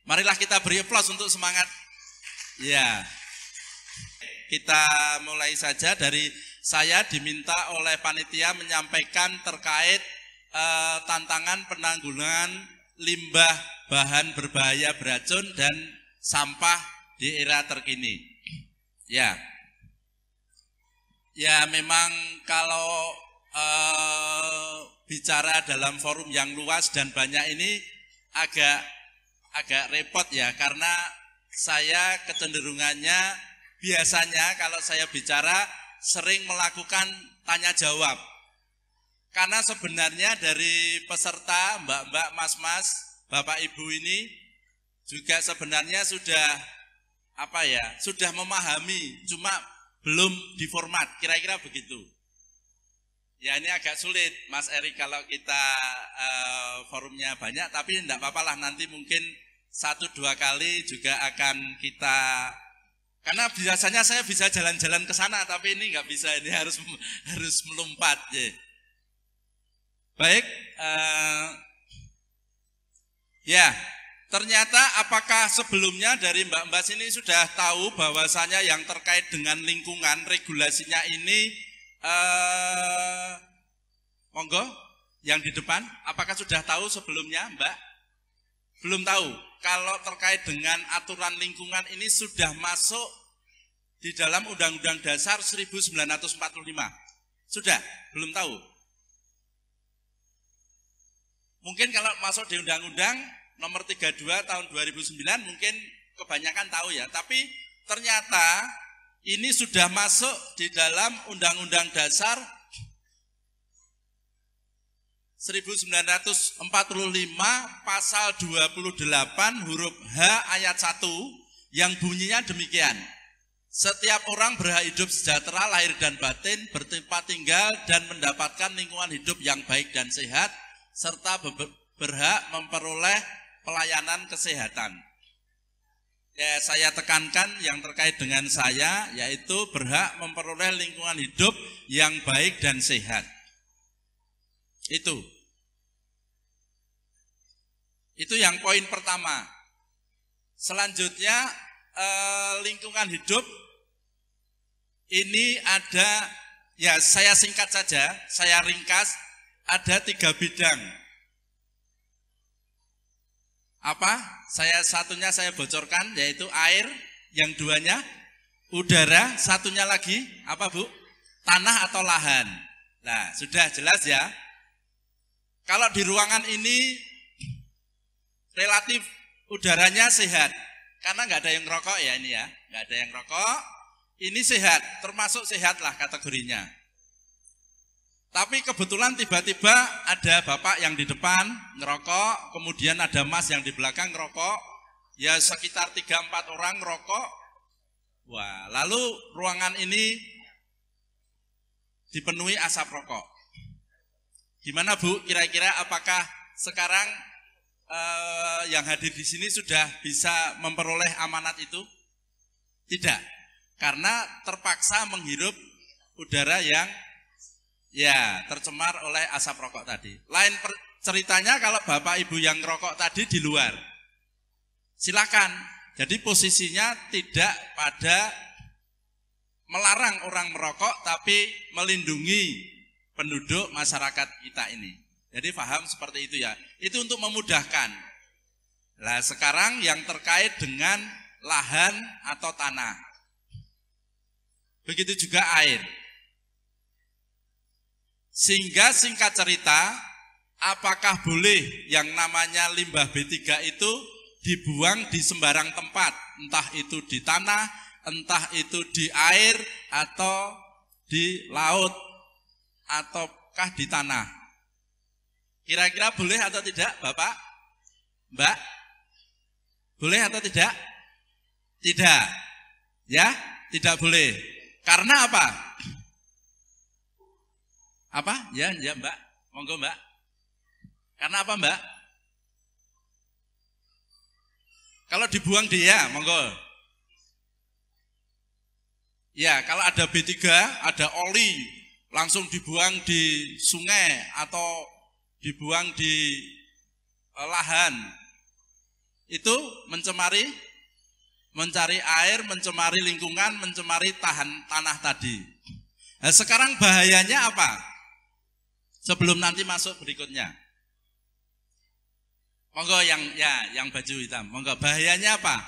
Marilah kita beri aplaus untuk semangat. Ya, kita mulai saja. Dari saya diminta oleh panitia menyampaikan terkait tantangan penanggulangan limbah bahan berbahaya beracun dan sampah di era terkini. Ya, memang kalau bicara dalam forum yang luas dan banyak ini agak repot ya, karena saya kecenderungannya biasanya kalau saya bicara sering melakukan tanya jawab. Karena sebenarnya dari peserta, mbak-mbak, mas-mas, bapak ibu ini juga sebenarnya sudah sudah memahami, cuma belum diformat, kira-kira begitu. Ya ini agak sulit Mas Eri kalau kita forumnya banyak, tapi tidak apa-apa lah, nanti mungkin 1-2 kali juga akan kita, karena biasanya saya bisa jalan-jalan ke sana, tapi ini nggak bisa, ini harus melompat. Ya. Baik, ya ternyata apakah sebelumnya dari mbak-mbak sini sudah tahu bahwasanya yang terkait dengan lingkungan regulasinya ini, monggo yang di depan, apakah sudah tahu sebelumnya mbak? Belum tahu. Kalau terkait dengan aturan lingkungan ini sudah masuk di dalam Undang-Undang Dasar 1945. Sudah? Belum tahu? Mungkin kalau masuk di Undang-Undang nomor 32 tahun 2009 mungkin kebanyakan tahu ya. Tapi ternyata ini sudah masuk di dalam Undang-Undang Dasar 1945 pasal 28 huruf H ayat 1 yang bunyinya demikian. Setiap orang berhak hidup sejahtera lahir dan batin, bertempat tinggal dan mendapatkan lingkungan hidup yang baik dan sehat, serta berhak memperoleh pelayanan kesehatan. Ya, saya tekankan yang terkait dengan saya, yaitu berhak memperoleh lingkungan hidup yang baik dan sehat. Itu yang poin pertama. Selanjutnya lingkungan hidup ini ada, ya saya singkat saja, saya ringkas, ada 3 bidang. Apa? Satunya saya bocorkan, yaitu air, yang 2-nya udara, satunya lagi apa Bu? Tanah atau lahan. Nah, sudah jelas ya. Kalau di ruangan ini relatif udaranya sehat, karena nggak ada yang rokok ya ini ya, nggak ada yang rokok. Ini sehat, termasuk sehat lah kategorinya. Tapi kebetulan tiba-tiba ada bapak yang di depan ngerokok, kemudian ada mas yang di belakang ngerokok, ya sekitar 3-4 orang ngerokok. Wah, lalu ruangan ini dipenuhi asap rokok. Gimana Bu, kira-kira apakah sekarang yang hadir di sini sudah bisa memperoleh amanat itu? Tidak, karena terpaksa menghirup udara yang tercemar oleh asap rokok tadi. Lain ceritanya kalau bapak ibu yang rokok tadi di luar, silakan. Jadi posisinya tidak pada melarang orang merokok, tapi melindungi penduduk masyarakat kita ini. Jadi paham seperti itu ya. Itu untuk memudahkan. Nah sekarang yang terkait dengan lahan atau tanah. Begitu juga air. Sehingga singkat cerita, apakah boleh yang namanya limbah B3 itu dibuang di sembarang tempat, entah itu di tanah, entah itu di air, atau di laut, ataukah di tanah? Kira-kira boleh atau tidak, Bapak? Mbak? Boleh atau tidak? Tidak. Ya, tidak boleh. Karena apa? Apa? Ya Mbak, monggo Mbak. Karena apa Mbak? Kalau dibuang dia, monggo. Ya, kalau ada B3, ada oli, langsung dibuang di sungai atau dibuang di lahan, itu mencari air, mencemari lingkungan, mencemari tanah tadi. Nah, sekarang bahayanya apa? Sebelum nanti masuk berikutnya. Monggo yang baju hitam. Monggo, bahayanya apa?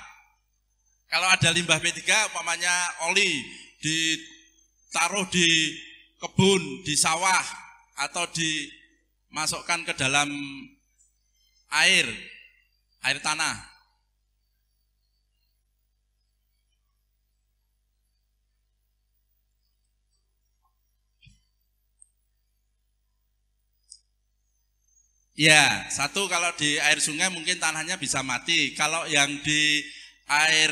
Kalau ada limbah B3, umpamanya oli ditaruh di kebun, di sawah, atau dimasukkan ke dalam air tanah. Ya, satu kalau di air sungai mungkin tanahnya bisa mati. Kalau yang di air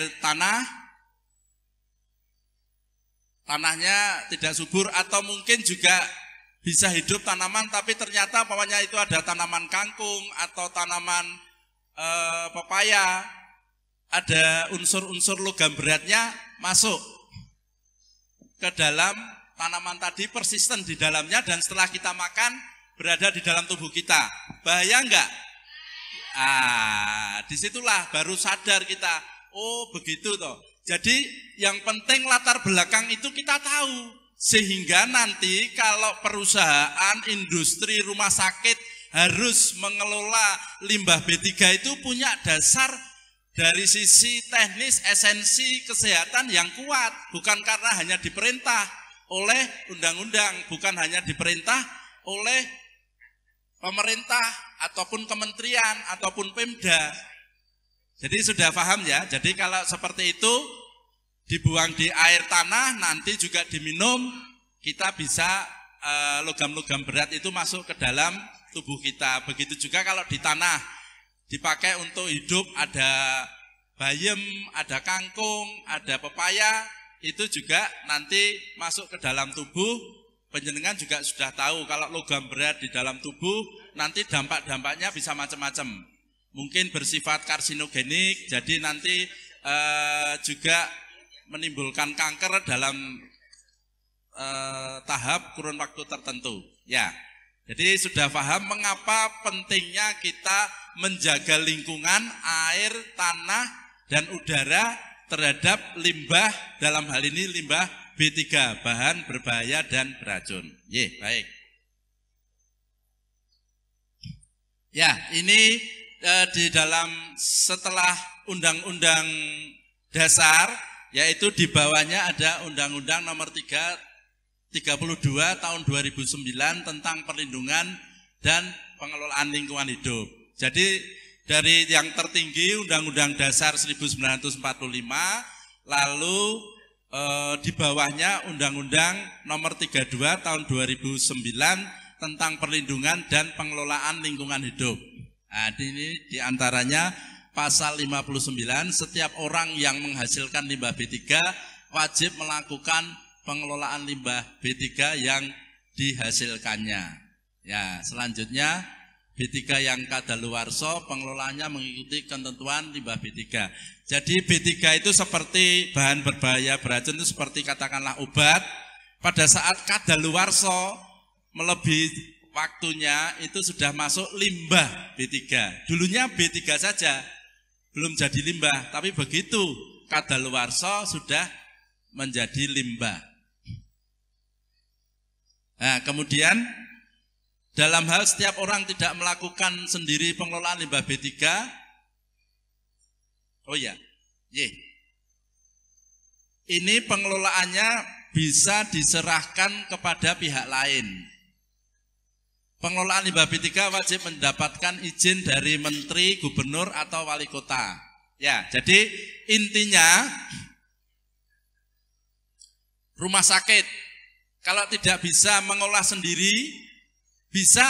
tanahnya tidak subur, atau mungkin juga bisa hidup tanaman, tapi ternyata pokoknya itu ada tanaman kangkung atau tanaman pepaya, ada unsur-unsur logam beratnya masuk ke dalam tanaman tadi, persisten di dalamnya, dan setelah kita makan berada di dalam tubuh kita. Bahaya enggak? Disitulah baru sadar kita, oh begitu toh. Jadi yang penting latar belakang itu kita tahu, sehingga nanti kalau perusahaan, industri, rumah sakit harus mengelola limbah B3 itu punya dasar dari sisi teknis, esensi kesehatan yang kuat, bukan karena hanya diperintah oleh undang-undang, bukan hanya diperintah oleh pemerintah ataupun kementerian ataupun Pemda. Jadi sudah paham ya. Jadi kalau seperti itu dibuang di air tanah, nanti juga diminum, kita bisa logam-logam berat itu masuk ke dalam tubuh kita. Begitu juga kalau di tanah dipakai untuk hidup, ada bayam, ada kangkung, ada pepaya, itu juga nanti masuk ke dalam tubuh. Penjenengan juga sudah tahu kalau logam berat di dalam tubuh nanti dampak-dampaknya bisa macam-macam. Mungkin bersifat karsinogenik, jadi nanti juga menimbulkan kanker dalam tahap kurun waktu tertentu. Ya, jadi sudah paham mengapa pentingnya kita menjaga lingkungan, air, tanah, dan udara terhadap limbah, dalam hal ini limbah B3, bahan berbahaya dan beracun. Baik. Ya, ini di dalam setelah Undang-Undang Dasar, yaitu di bawahnya ada Undang-Undang Nomor 32 Tahun 2009 tentang perlindungan dan pengelolaan lingkungan hidup. Jadi dari yang tertinggi Undang-Undang Dasar 1945, lalu di bawahnya Undang-Undang Nomor 32 Tahun 2009 tentang perlindungan dan pengelolaan lingkungan hidup. Nah, ini diantaranya pasal 59, setiap orang yang menghasilkan limbah B3 wajib melakukan pengelolaan limbah B3 yang dihasilkannya. Ya, selanjutnya B3 yang kadaluwarsa pengelolaannya mengikuti ketentuan limbah B3. Jadi B3 itu seperti bahan berbahaya beracun, itu seperti katakanlah obat. Pada saat kadaluwarsa melebihi waktunya itu sudah masuk limbah B3. Dulunya B3 saja, belum jadi limbah, tapi begitu kadaluwarsa sudah menjadi limbah. Nah, kemudian dalam hal setiap orang tidak melakukan sendiri pengelolaan limbah B3, ini pengelolaannya bisa diserahkan kepada pihak lain. Pengelolaan limbah B3 wajib mendapatkan izin dari menteri, gubernur, atau wali kota. Ya, jadi intinya rumah sakit kalau tidak bisa mengolah sendiri, bisa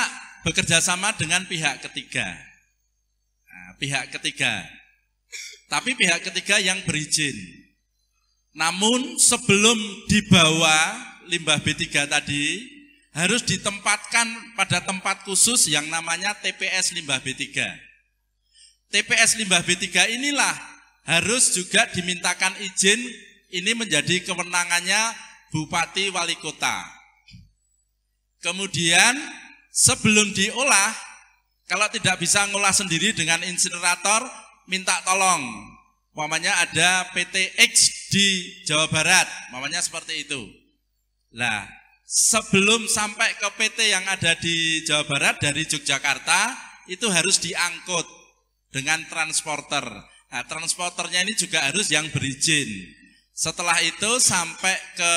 bekerja sama dengan pihak ketiga. Nah, pihak ketiga. Tapi pihak ketiga yang berizin. Namun sebelum dibawa limbah B3 tadi, harus ditempatkan pada tempat khusus yang namanya TPS limbah B3. TPS limbah B3 inilah harus juga dimintakan izin, ini menjadi kewenangannya Bupati Wali Kota. Kemudian sebelum diolah, kalau tidak bisa ngolah sendiri dengan insinerator, minta tolong. Umpamanya ada PT X di Jawa Barat, umpamanya seperti itu. Nah, sebelum sampai ke PT yang ada di Jawa Barat dari Yogyakarta, itu harus diangkut dengan transporter. Nah, transporternya ini juga harus yang berizin. Setelah itu sampai ke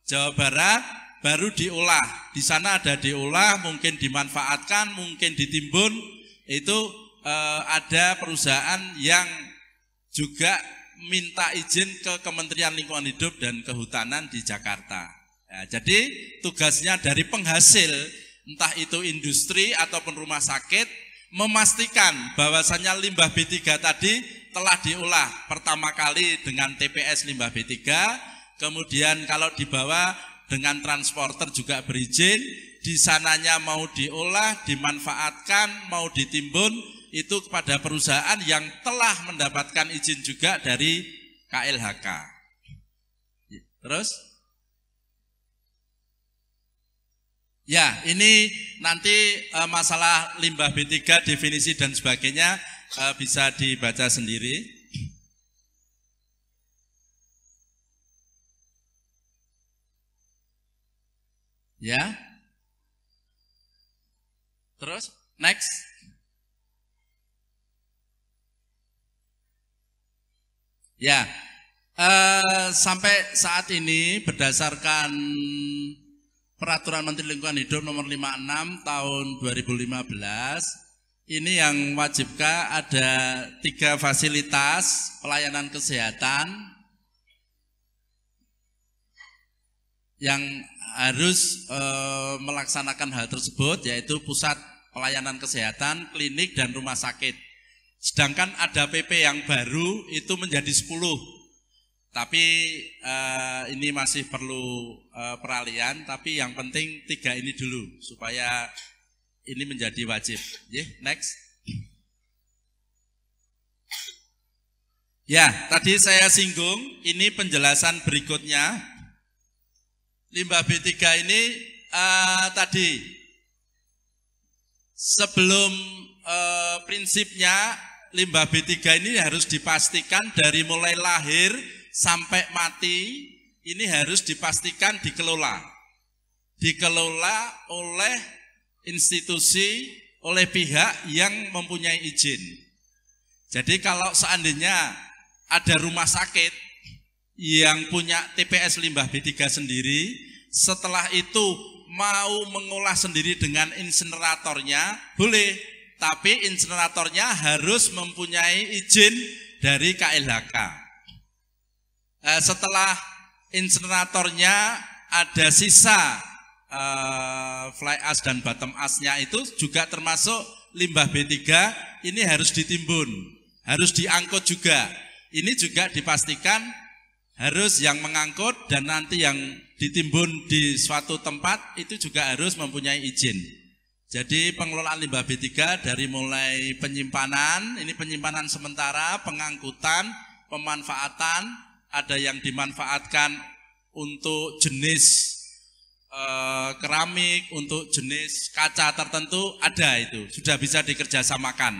Jawa Barat, baru diolah. Di sana ada diolah, mungkin dimanfaatkan, mungkin ditimbun. Itu ada perusahaan yang juga minta izin ke Kementerian Lingkungan Hidup dan Kehutanan di Jakarta. Ya, jadi tugasnya dari penghasil, entah itu industri ataupun rumah sakit, memastikan bahwasannya limbah B3 tadi telah diolah pertama kali dengan TPS limbah B3, kemudian kalau dibawa dengan transporter juga berizin, di sananya mau diolah, dimanfaatkan, mau ditimbun, itu kepada perusahaan yang telah mendapatkan izin juga dari KLHK. Terus? Ya, ini nanti masalah limbah B3, definisi dan sebagainya bisa dibaca sendiri. Ya. Terus, next. Ya, sampai saat ini berdasarkan Peraturan Menteri Lingkungan Hidup nomor 56 tahun 2015, ini yang wajibkan ada 3 fasilitas pelayanan kesehatan yang harus melaksanakan hal tersebut, yaitu pusat pelayanan kesehatan, klinik, dan rumah sakit. Sedangkan ada PP yang baru itu menjadi 10. Tapi ini masih perlu peralihan, tapi yang penting 3 ini dulu supaya ini menjadi wajib. Next. Ya, tadi saya singgung, ini penjelasan berikutnya. Limbah B3 ini tadi sebelum prinsipnya limbah B3 ini harus dipastikan dari mulai lahir sampai mati, ini harus dipastikan dikelola. Dikelola oleh institusi, oleh pihak yang mempunyai izin. Jadi kalau seandainya ada rumah sakit yang punya TPS limbah B3 sendiri, setelah itu mau mengolah sendiri dengan insineratornya, boleh. Tapi insineratornya harus mempunyai izin dari KLHK. Setelah insineratornya ada sisa fly ash dan bottom ash-nya itu juga termasuk limbah B3, ini harus ditimbun, harus diangkut juga. Ini juga dipastikan harus yang mengangkut dan nanti yang ditimbun di suatu tempat itu juga harus mempunyai izin. Jadi pengelolaan limbah B3 dari mulai penyimpanan, ini penyimpanan sementara, pengangkutan, pemanfaatan, ada yang dimanfaatkan untuk jenis keramik, untuk jenis kaca tertentu, ada itu, sudah bisa dikerjasamakan.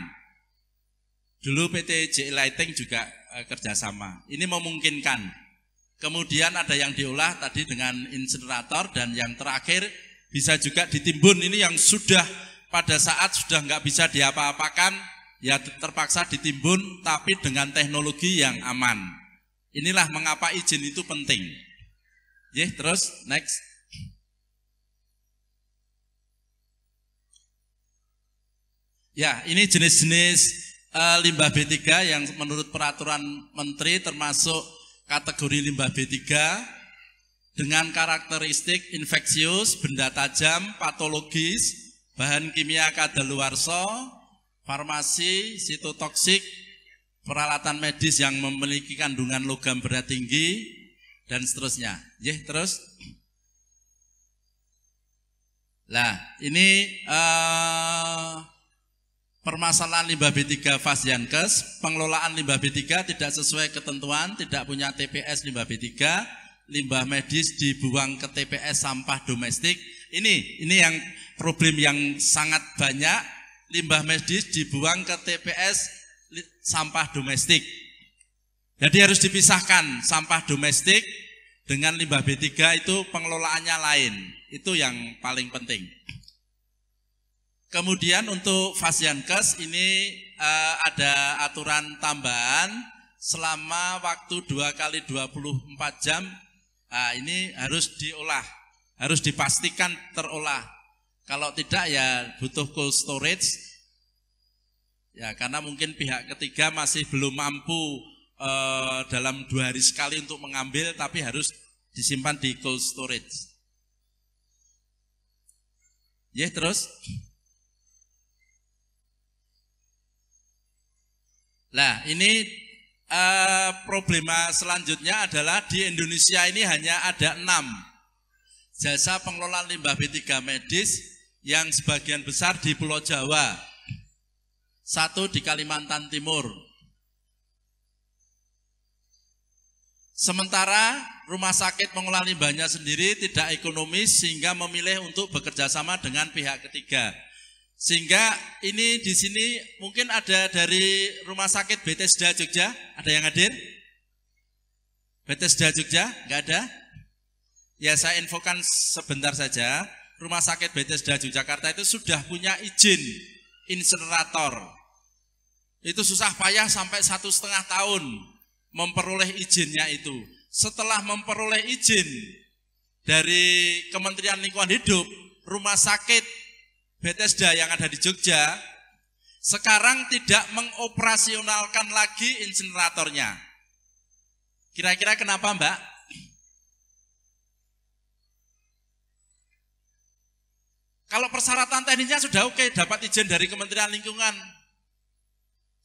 Dulu PT JI Lighting juga kerjasama, ini memungkinkan. Kemudian ada yang diolah tadi dengan insinerator, dan yang terakhir bisa juga ditimbun, ini yang sudah pada saat sudah nggak bisa diapa-apakan, ya terpaksa ditimbun, tapi dengan teknologi yang aman. Inilah mengapa izin itu penting. Terus next. Ya, ini jenis-jenis limbah B3 yang menurut peraturan menteri termasuk kategori limbah B3 dengan karakteristik infeksius, benda tajam, patologis, bahan kimia kadaluarsa, farmasi, sitotoksik, peralatan medis yang memiliki kandungan logam berat tinggi, dan seterusnya. Terus. Nah, ini permasalahan limbah B3 Fasyankes. Pengelolaan limbah B3 tidak sesuai ketentuan, tidak punya TPS limbah B3, limbah medis dibuang ke TPS sampah domestik, Ini yang problem yang sangat banyak, limbah medis dibuang ke TPS sampah domestik. Jadi harus dipisahkan sampah domestik dengan limbah B3 itu pengelolaannya lain. Itu yang paling penting. Kemudian untuk Fasiankes ini ada aturan tambahan selama waktu 2 kali 24 jam. Ini harus diolah, harus dipastikan terolah. Kalau tidak ya butuh cold storage. Ya karena mungkin pihak ketiga masih belum mampu dalam 2 hari sekali untuk mengambil, tapi harus disimpan di cold storage. Ya terus. Nah ini problema selanjutnya adalah di Indonesia ini hanya ada 6 jasa pengelolaan limbah B3 medis yang sebagian besar di Pulau Jawa, 1 di Kalimantan Timur. Sementara rumah sakit mengolah limbahnya sendiri tidak ekonomis sehingga memilih untuk bekerja sama dengan pihak ketiga. Sehingga ini di sini mungkin ada dari Rumah Sakit Bethesda Jogja, ada yang hadir? Bethesda Jogja, enggak ada? Ya saya infokan sebentar saja, Rumah Sakit Bethesda Yogyakarta itu sudah punya izin insinerator. Itu susah payah sampai 1,5 tahun memperoleh izinnya itu. Setelah memperoleh izin dari Kementerian Lingkungan Hidup, Rumah Sakit Bethesda yang ada di Jogja sekarang tidak mengoperasionalkan lagi insineratornya. Kira-kira kenapa, Mbak? Kalau persyaratan teknisnya sudah oke, dapat izin dari Kementerian Lingkungan.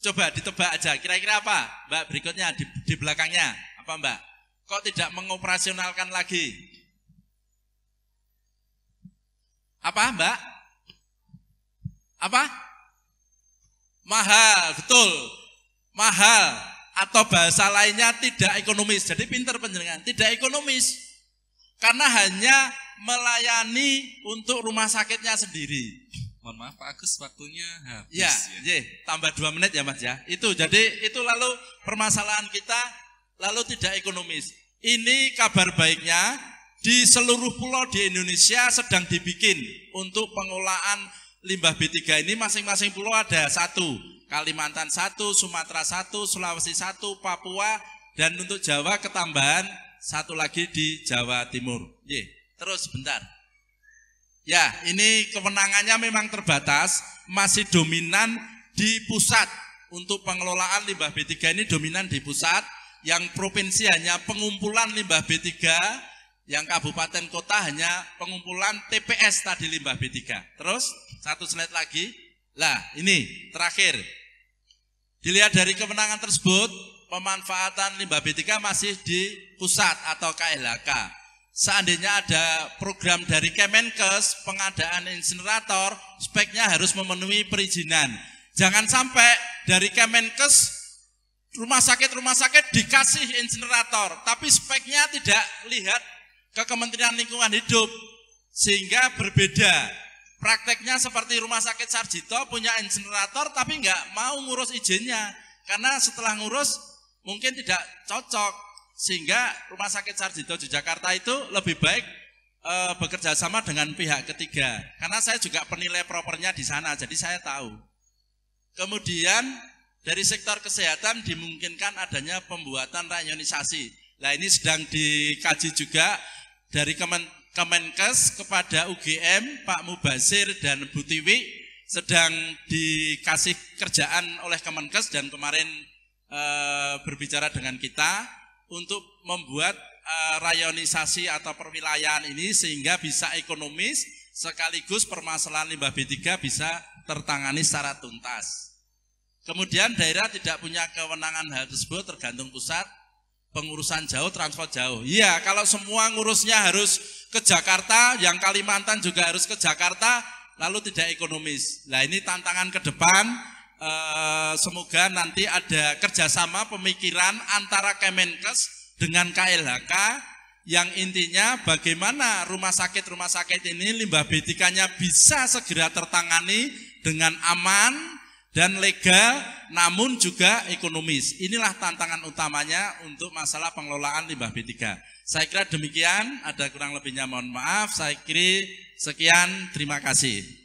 Coba ditebak aja, kira-kira apa? Mbak, berikutnya di belakangnya. Apa, Mbak? Kok tidak mengoperasionalkan lagi? Apa, Mbak? Apa? Mahal, betul. Mahal atau bahasa lainnya tidak ekonomis. Jadi pinter penjenengan, tidak ekonomis. Karena hanya melayani untuk rumah sakitnya sendiri. Mohon maaf Pak Agus, waktunya habis. Ya, tambah 2 menit ya Mas ya. Itu jadi itu lalu permasalahan kita lalu tidak ekonomis. Ini kabar baiknya di seluruh pulau di Indonesia sedang dibikin untuk pengolahan limbah B3 ini masing-masing pulau ada 1, Kalimantan 1, Sumatera 1, Sulawesi 1, Papua, dan untuk Jawa ketambahan 1 lagi di Jawa Timur. Terus bentar. Ya, ini kewenangannya memang terbatas, masih dominan di pusat. Untuk pengelolaan limbah B3 ini dominan di pusat, yang provinsi hanya pengumpulan limbah B3, yang kabupaten kota hanya pengumpulan TPS tadi limbah B3. Terus, 1 slide lagi. Lah, ini terakhir. Dilihat dari kewenangan tersebut, pemanfaatan limbah B3 masih di pusat atau KLHK. Seandainya ada program dari Kemenkes, pengadaan insinerator, speknya harus memenuhi perizinan. Jangan sampai dari Kemenkes, rumah sakit dikasih insinerator, tapi speknya tidak lihat ke Kementerian Lingkungan Hidup, sehingga berbeda. Prakteknya seperti Rumah Sakit Sarjito punya insinerator tapi nggak mau ngurus izinnya, karena setelah ngurus mungkin tidak cocok, sehingga Rumah Sakit Sarjito di Jakarta itu lebih baik bekerja sama dengan pihak ketiga, karena saya juga penilai propernya di sana, jadi saya tahu. Kemudian dari sektor kesehatan dimungkinkan adanya pembuatan rayonisasi. Nah ini sedang dikaji juga dari Kemenkes kepada UGM, Pak Mubasir dan Bu Tiwi sedang dikasih kerjaan oleh Kemenkes dan kemarin berbicara dengan kita untuk membuat rayonisasi atau perwilayahan ini sehingga bisa ekonomis sekaligus permasalahan limbah B3 bisa tertangani secara tuntas. Kemudian daerah tidak punya kewenangan hal tersebut, tergantung pusat. Pengurusan jauh, transport jauh. Iya, kalau semua ngurusnya harus ke Jakarta, yang Kalimantan juga harus ke Jakarta, lalu tidak ekonomis. Nah ini tantangan ke depan, semoga nanti ada kerjasama pemikiran antara Kemenkes dengan KLHK, yang intinya bagaimana rumah sakit ini limbah B3-nya bisa segera tertangani dengan aman dan legal, namun juga ekonomis. Inilah tantangan utamanya untuk masalah pengelolaan limbah B3. Saya kira demikian, ada kurang lebihnya mohon maaf. Saya kira sekian, terima kasih.